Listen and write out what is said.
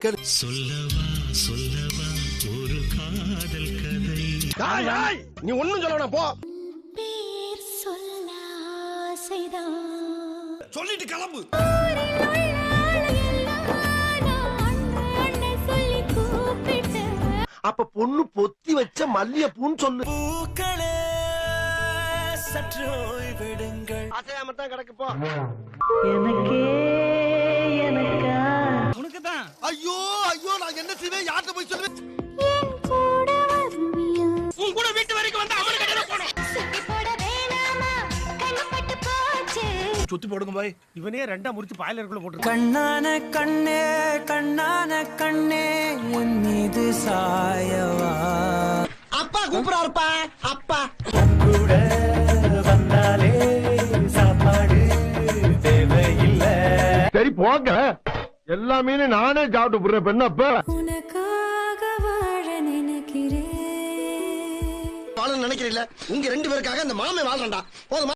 சொல்லவா சொல்லவா ஒரு காதல் கதை. நீ ஒண்ணும் சொல்ல போ. பேர் சொல்ல ஆசைதான். சொல்லிட்டு கிளம்பு. அப்ப பொண்ணு பொத்தி வச்ச மல்லிகைப்பூன்னு சொல்லு. பூக்களே சற்று ஓய்வெடுங்கள். அசையாம தான் கிடக்கு போ. உனக்குதான். ஐயோ ஐயோ நான் என்ன செய்வேன், யார்கிட்ட போய் சொல்லுவேன்? உன் கூட வீட்டு வரைக்கும் வந்து அவனுக்கு என்ன போடும்? சுத்தி போடுங்க பாய். இவனே ரெண்டா முறிச்சு பாய்லருக்குள்ள போட்டு. கண்ணான கண்ணே கண்ணான கண்ணே என் மீது சாயவா. அப்பா கூப்பிடாருப்பா. அப்பா கூட வந்தாலே சாப்பாடு தேவையில்லை. சரி போங்க. எல்லாமே நானே சாப்பிட்டு போடுறேன். பெண்ணப்ப உனக்காக வாழ நினைக்கிறேன். வாழ நினைக்கிறீல்ல, உங்க ரெண்டு பேருக்காக அந்த மாமே வாழ்றா போதுமா?